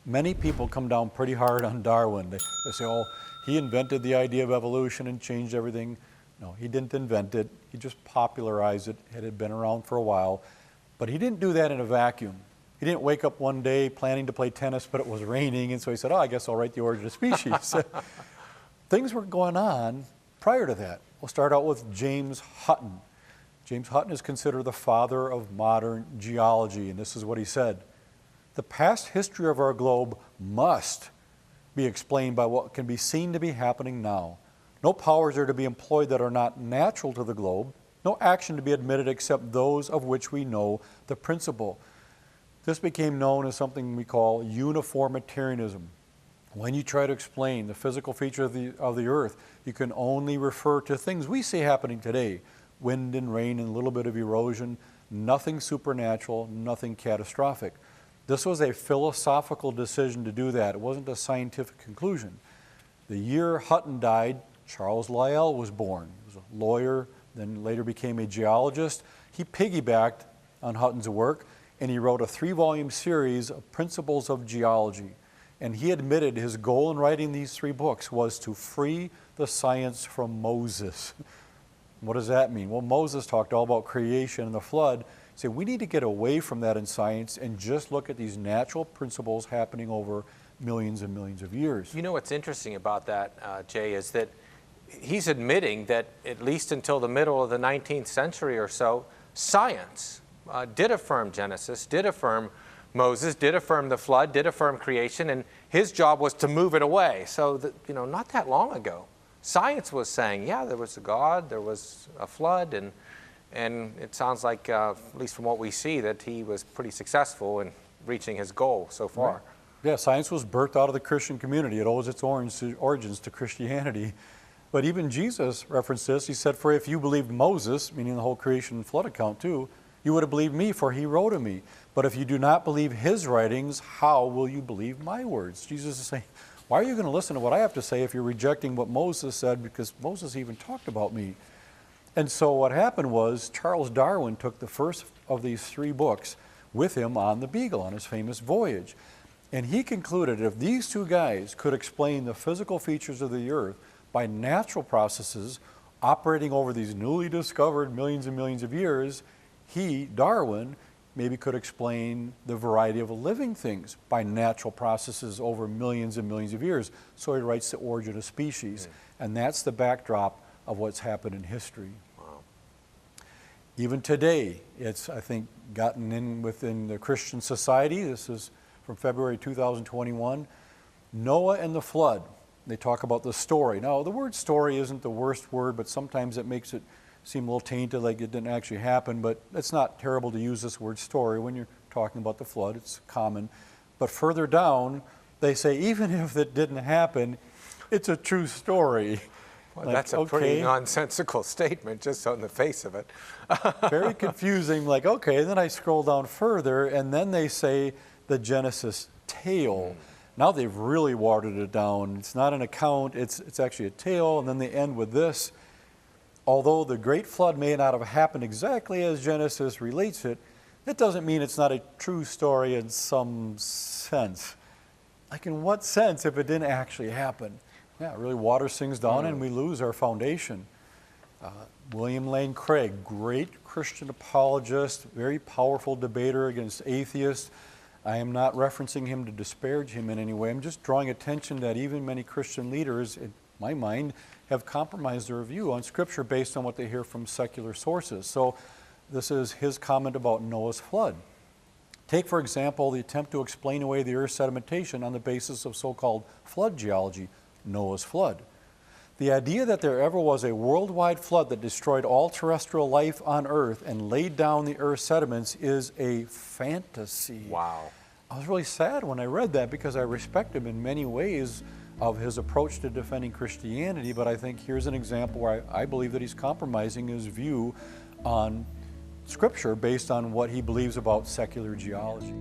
Many people come down pretty hard on Darwin. They say, oh, he invented the idea of evolution and changed everything. No, he didn't invent it. He just popularized it. It had been around for a while. But he didn't do that in a vacuum. He didn't wake up one day planning to play tennis, but it was raining, and so he said, oh, I guess I'll write the origin of species. Things were going on prior to that. We'll start out with James Hutton. James Hutton is considered the father of modern geology, and this is what he said. The past history of our globe must be explained by what can be seen to be happening now. No powers are to be employed that are not natural to the globe, no action to be admitted except those of which we know the principle. This became known as something we call uniformitarianism. When you try to explain the physical feature of the earth, you can only refer to things we see happening today. Wind and rain and a little bit of erosion, nothing supernatural, nothing catastrophic. This was a philosophical decision to do that. It wasn't a scientific conclusion. The year Hutton died, Charles Lyell was born. He was a lawyer, then later became a geologist. He piggybacked on Hutton's work, and he wrote a 3-volume series of Principles of Geology. And he admitted his goal in writing these 3 books was to free the science from Moses. What does that mean? Well, Moses talked all about creation and the flood. He said, we need to get away from that in science and just look at these natural principles happening over millions and millions of years. You know what's interesting about that, Jay, is that he's admitting that at least until the middle of the 19th century or so, science did affirm Genesis, did affirm Moses, did affirm the flood, did affirm creation, and his job was to move it away. So, not that long ago, science was saying, yeah, there was a God, there was a flood, and it sounds like, at least from what we see, that he was pretty successful in reaching his goal so far. Right. Yeah, science was birthed out of the Christian community. It owes its origins to Christianity. But even Jesus referenced this. He said, for if you believed Moses, meaning the whole creation and flood account too, you would have believed me, for he wrote of me. But if you do not believe his writings, how will you believe my words? Jesus is saying, why are you going to listen to what I have to say if you're rejecting what Moses said, because Moses even talked about me? And so what happened was Charles Darwin took the first of these 3 books with him on the Beagle on his famous voyage. And he concluded if these 2 guys could explain the physical features of the earth by natural processes operating over these newly discovered millions and millions of years, he, Darwin, maybe could explain the variety of living things by natural processes over millions and millions of years. So he writes The Origin of Species. And that's the backdrop of what's happened in history. Wow. Even today, it's, I think, gotten in within the Christian society. This is from February 2021. Noah and the flood. They talk about the story. Now, the word story isn't the worst word, but sometimes it makes it seem a little tainted, like it didn't actually happen, but it's not terrible to use this word story when you're talking about the flood. It's common. But further down, they say, even if it didn't happen, it's a true story. Well, like, that's a pretty nonsensical statement just on the face of it. Very confusing, like, okay, and then I scroll down further, and then they say the Genesis tale. Now they've really watered it down. It's not an account, it's actually a tale, and then they end with this. Although the great flood may not have happened exactly as Genesis relates it, that doesn't mean it's not a true story in some sense. Like in what sense if it didn't actually happen? Yeah, it really waters things down and we lose our foundation. William Lane Craig, great Christian apologist, very powerful debater against atheists. I am not referencing him to disparage him in any way. I'm just drawing attention that even many Christian leaders, in my mind, have compromised their view on Scripture based on what they hear from secular sources. So this is his comment about Noah's flood. Take, for example, the attempt to explain away the Earth's sedimentation on the basis of so-called flood geology, Noah's flood. The idea that there ever was a worldwide flood that destroyed all terrestrial life on Earth and laid down the Earth's sediments is a fantasy. Wow. I was really sad when I read that because I respect him in many ways of his approach to defending Christianity, but I think here's an example where I believe that he's compromising his view on Scripture based on what he believes about secular geology.